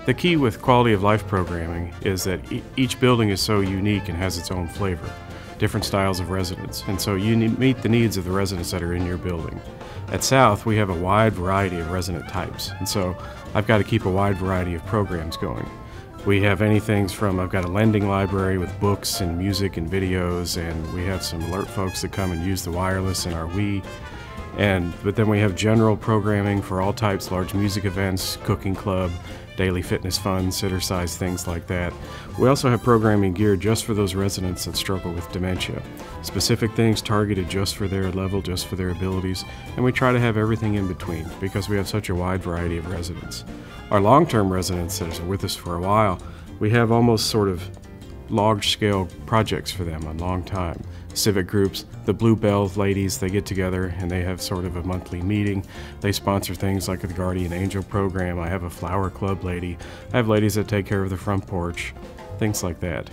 The key with quality of life programming is that each building is so unique and has its own flavor, different styles of residence, and so you meet the needs of the residents that are in your building. At South, we have a wide variety of resident types, and so I've got to keep a wide variety of programs going. We have anything from, I've got a lending library with books and music and videos, and we have some alert folks that come and use the wireless in our Wii. But then we have general programming for all types, large music events, cooking club, daily fitness fun, sitter-size things like that. We also have programming geared just for those residents that struggle with dementia. Specific things targeted just for their level, just for their abilities, and we try to have everything in between because we have such a wide variety of residents. Our long-term residents that are with us for a while, we have almost sort of large-scale projects for them, a long time. Civic groups, the Blue Bell ladies, they get together and they have sort of a monthly meeting. They sponsor things like the Guardian Angel program. I have a flower club lady. I have ladies that take care of the front porch, things like that.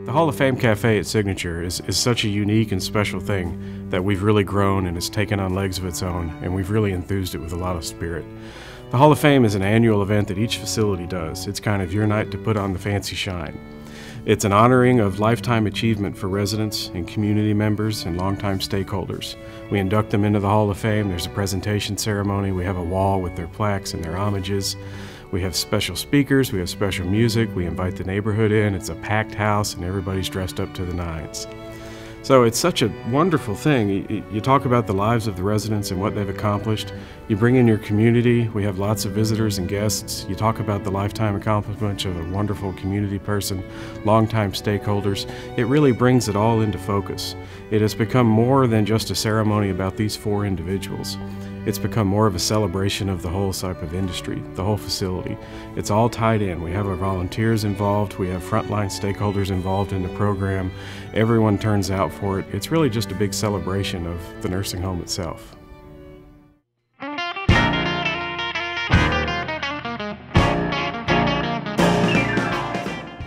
The Hall of Fame Cafe at Signature is such a unique and special thing that we've really grown and it's taken on legs of its own, and we've really enthused it with a lot of spirit. The Hall of Fame is an annual event that each facility does. It's kind of your night to put on the fancy shine. It's an honoring of lifetime achievement for residents and community members and longtime stakeholders. We induct them into the Hall of Fame. There's a presentation ceremony. We have a wall with their plaques and their homages. We have special speakers. We have special music. We invite the neighborhood in. It's a packed house and everybody's dressed up to the nines. So it's such a wonderful thing. You talk about the lives of the residents and what they've accomplished. You bring in your community. We have lots of visitors and guests. You talk about the lifetime accomplishments of a wonderful community person, longtime stakeholders. It really brings it all into focus. It has become more than just a ceremony about these four individuals. It's become more of a celebration of the whole type of industry, the whole facility. It's all tied in. We have our volunteers involved, we have frontline stakeholders involved in the program. Everyone turns out for it. It's really just a big celebration of the nursing home itself.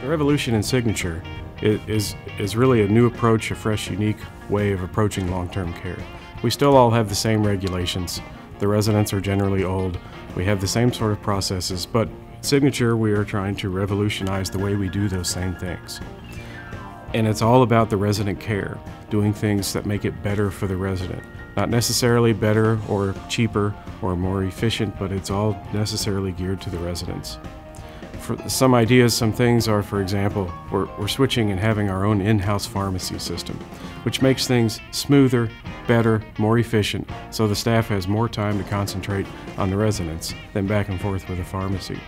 The revolution in Signature is really a new approach, a fresh, unique way of approaching long-term care. We still all have the same regulations. The residents are generally old. We have the same sort of processes, but at Signature we are trying to revolutionize the way we do those same things. And it's all about the resident care, doing things that make it better for the resident. Not necessarily better or cheaper or more efficient, but it's all necessarily geared to the residents. For some ideas, some things are, for example, we're switching and having our own in-house pharmacy system, which makes things smoother, better, more efficient, so the staff has more time to concentrate on the residents than back and forth with a pharmacy.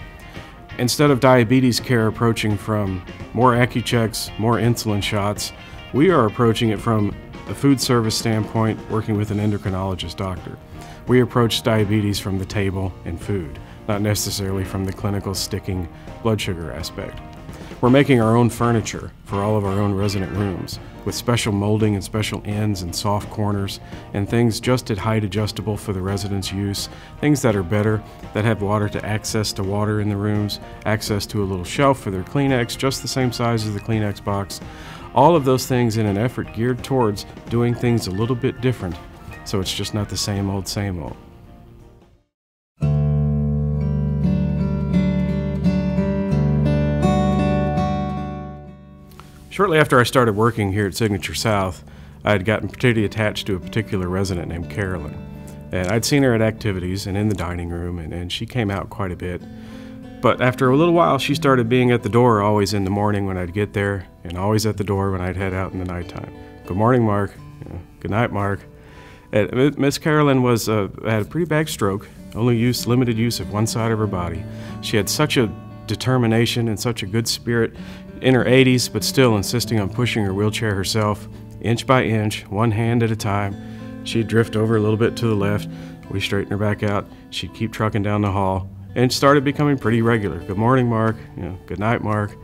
Instead of diabetes care approaching from more AccuChecks, more insulin shots, we are approaching it from a food service standpoint, working with an endocrinologist doctor. We approach diabetes from the table and food, not necessarily from the clinical sticking blood sugar aspect. We're making our own furniture for all of our own resident rooms, with special molding and special ends and soft corners, and things just at height adjustable for the residents' use, things that are better, that have access to water in the rooms, access to a little shelf for their Kleenex, just the same size as the Kleenex box. All of those things in an effort geared towards doing things a little bit different, so it's just not the same old, same old. Shortly after I started working here at Signature South, I had gotten particularly attached to a particular resident named Carolyn. And I'd seen her at activities and in the dining room, and she came out quite a bit. But after a little while, she started being at the door always in the morning when I'd get there, and always at the door when I'd head out in the nighttime. Good morning, Mark. Good night, Mark. Miss Carolyn had a pretty bad stroke, limited use of one side of her body. She had such a determination and such a good spirit, in her 80s, but still insisting on pushing her wheelchair herself, inch by inch, one hand at a time. She'd drift over a little bit to the left, we straighten her back out, she'd keep trucking down the hall, and started becoming pretty regular. Good morning, Mark. Good night, Mark.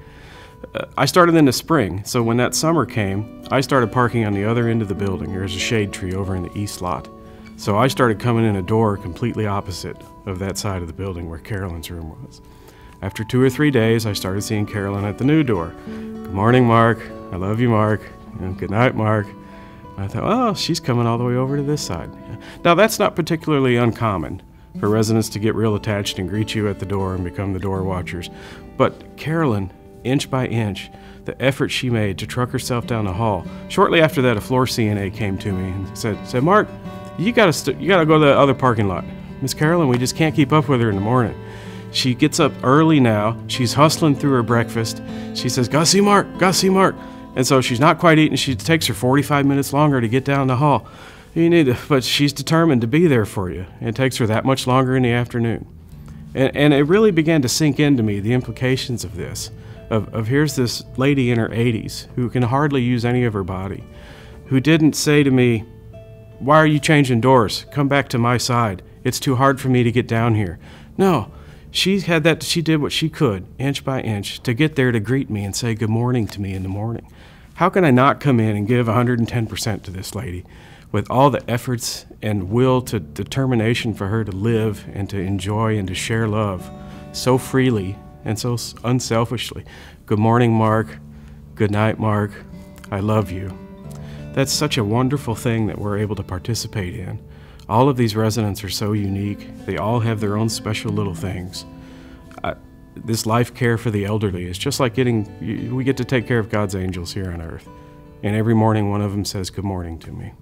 I started in the spring, so when that summer came, I started parking on the other end of the building. There's a shade tree over in the east lot. So I started coming in a door completely opposite of that side of the building where Carolyn's room was. After 2 or 3 days, I started seeing Carolyn at the new door. Good morning, Mark. I love you, Mark. Good night, Mark. I thought, oh, she's coming all the way over to this side. Now, that's not particularly uncommon for residents to get real attached and greet you at the door and become the door watchers. But Carolyn, inch by inch, the effort she made to truck herself down the hall. Shortly after that, a floor CNA came to me and said, Mark, you gotta go to the other parking lot. Miss Carolyn, we just can't keep up with her in the morning. She gets up early now. She's hustling through her breakfast. She says, gotta see Mark, gotta see Mark. And so she's not quite eating. She takes her 45 minutes longer to get down the hall. But she's determined to be there for you. It takes her that much longer in the afternoon. And it really began to sink into me, the implications of this. Of here's this lady in her 80s who can hardly use any of her body, who didn't say to me, why are you changing doors? Come back to my side. It's too hard for me to get down here. No, she did what she could, inch by inch, to get there to greet me and say good morning to me in the morning. How can I not come in and give 110% to this lady with all the efforts and will to determination for her to live and to enjoy and to share love so freely and so unselfishly? Good morning, Mark. Good night, Mark. I love you. That's such a wonderful thing that we're able to participate in. All of these residents are so unique. They all have their own special little things. This life care for the elderly is just like we get to take care of God's angels here on earth. And every morning one of them says good morning to me.